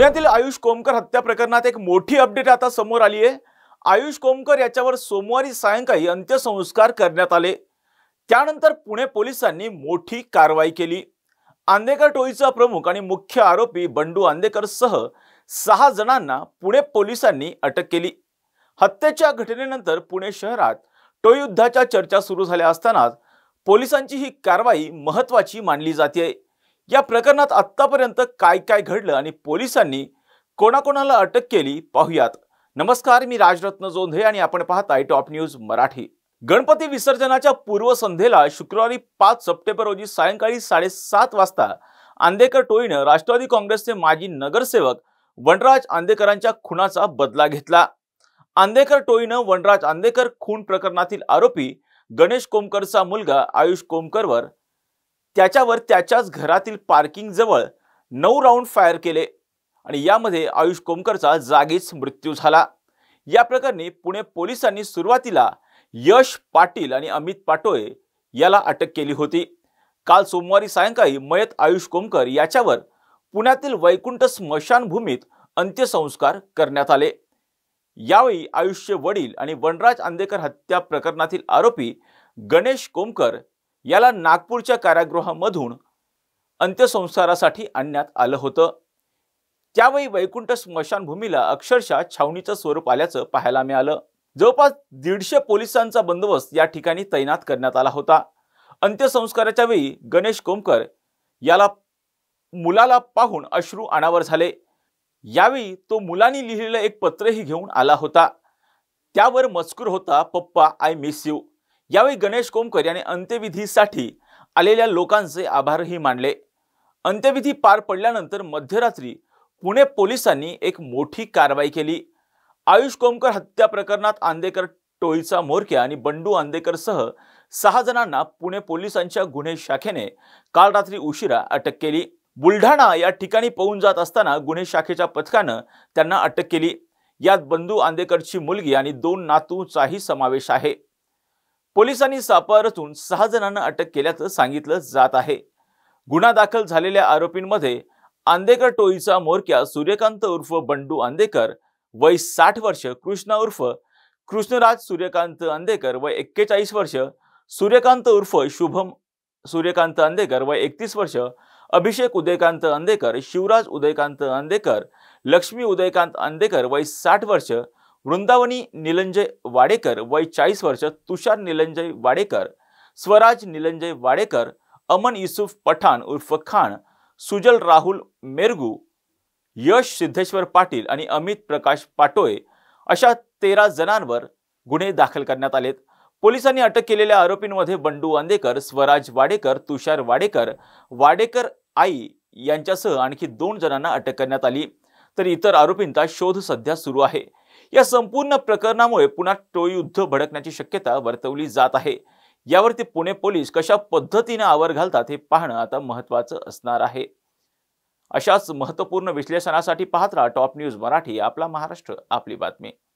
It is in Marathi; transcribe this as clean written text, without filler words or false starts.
पुण्यातील आयुष कोमकर हत्या प्रकरणात एक मोठी अपडेट आता समोर आली आहे। आयुष कोमकर याच्यावर सोमवारी सायंकाळी अंत्यसंस्कार करण्यात आले। त्यानंतर पुणे पोलिसांनी मोठी कारवाई केली। आंदेकर टोळीचा प्रमुख आणि मुख्य आरोपी बंडू आंदेकर सह 6 जणांना पुणे पोलिसांनी अटक केली। हत्येच्या घटनेनंतर पुणे शहरात टोळीयुद्धाच्या चर्चा सुरू झाल्या असताना पोलिसांची ही कारवाई महत्त्वाची मानली जाते। या प्रकरणात आत्तापर्यंत काय काय घडलं आणि पोलिसांनी कोणाकोणाला अटक केली पाहूयात। नमस्कार, मी राजरत्न जोंधे आणि आपण पाहताय टॉप न्यूज मराठी। गणपती विसर्जनाच्या पूर्वसंध्येला शुक्रवारी 5 सप्टेंबर रोजी सायंकाळी 7:30 वाजता आंदेकर टोळीने राष्ट्रवादी काँग्रेसचे माजी नगरसेवक वनराज आंदेकरांच्या खुनाचा बदला घेतला। आंदेकर टोळीने वनराज आंदेकर खून प्रकरणातील आरोपी गणेश कोमकरचा मुलगा आयुष कोमकरवर त्याच्यावर त्याच्याच घरातील पार्किंग जवळ 9 राऊंड फायर केले आणि यामध्ये आयुष कोमकरचा जागीच मृत्यू झाला। या प्रकरणी पुणे पोलिसांनी सुरुवातीला यश पाटील आणि अमित पाटोळे याला अटक केली होती। काल सोमवारी सायंकाळी मयत आयुष कोमकर याच्यावर पुण्यातील वैकुंठ स्मशानभूमीत अंत्यसंस्कार करण्यात आले। यावेळी आयुषचे वडील आणि वनराज आंदेकर हत्या प्रकरणातील आरोपी गणेश कोमकर याला नागपूरच्या कारागृहामधून अंत्यसंस्कारासाठी आणण्यात आलं होतं। त्यावेळी वैकुंठ स्मशानभूमीला अक्षरशः छावणीचं स्वरूप आल्याचं पाहायला मिळालं। जवळपास 150 पोलिसांचा बंदोबस्त या ठिकाणी तैनात करण्यात आला होता। अंत्यसंस्काराच्या वेळी गणेश कोमकर याला मुलाला पाहून अश्रू अनावर झाले। यावेळी तो मुलांनी लिहिलेलं एक पत्रही घेऊन आला होता। त्यावर मजकूर होता, पप्पा आय मिस यू। यावेळी गणेश कोमकर यांनी अंत्यविधीसाठी आलेल्या लोकांचे आभारही मानले। अंत्यविधी पार पडल्यानंतर मध्यरात्री पुणे पोलिसांनी एक मोठी कारवाई केली। आयुष कोमकर हत्या प्रकरणात आंदेकर टोळीचा म्होरक्या आणि बंडू आंदेकर सह 6 जणांना पुणे पोलिसांच्या गुन्हे शाखेने काल रात्री उशिरा अटक केली। बुलढाणा या ठिकाणी पळून जात असताना गुन्हे शाखेच्या पथकाने त्यांना अटक केली। यात बंडू आंदेकरची मुलगी आणि 2 नातूंचाही समावेश आहे। पोलिसांनी सापळा रचून 6 जणांना अटक केल्याचं सांगितलं जात आहे। गुन्हा दाखल झालेल्या आरोपींमध्ये आंदेकर टोळीचा म्होरक्या सूर्यकांत उर्फ बंडू आंदेकर वय 60 वर्ष, कृष्णा उर्फ कृष्णराज सूर्यकांत आंदेकर वय 41 वर्ष, सूर्यकांत उर्फ शुभम सूर्यकांत आंदेकर वय 31 वर्ष, अभिषेक उदयकांत आंदेकर, शिवराज उदयकांत आंदेकर, लक्ष्मी उदयकांत आंदेकर वय 60 वर्ष, वृंदावनी निलंजय वाडेकर वय 40 वर्ष, तुषार निलंजय वाडेकर, स्वराज निलंजय वाडेकर, अमन युसुफ पठाण उर्फ खान, सुजल राहुल मेरगू, यश सिद्धेश्वर पाटील आणि अमित प्रकाश पाटोळे अशा 13 जणांवर गुन्हे दाखल करण्यात आलेत। पोलिसांनी अटक केलेल्या आरोपींमध्ये बंडू आंदेकर, स्वराज वाडेकर, तुषार वाडेकर, वाडेकर आई यांच्यासह आणखी 2 जणांना अटक करण्यात आली, तर इतर आरोपींचा शोध सध्या सुरू आहे। या संपूर्ण प्रकरणामुळे पुन्हा टोळीयुद्ध भडकण्याची शक्यता वर्तवली जात आहे। यावरती पुणे पोलीस कशा पद्धतीने आवर घालतात हे पाहणं आता महत्त्वाचं असणार आहे। अशाच महत्त्वपूर्ण विश्लेषणासाठी पाहत राहा टॉप न्यूज मराठी, आपला महाराष्ट्र आपली बातमी।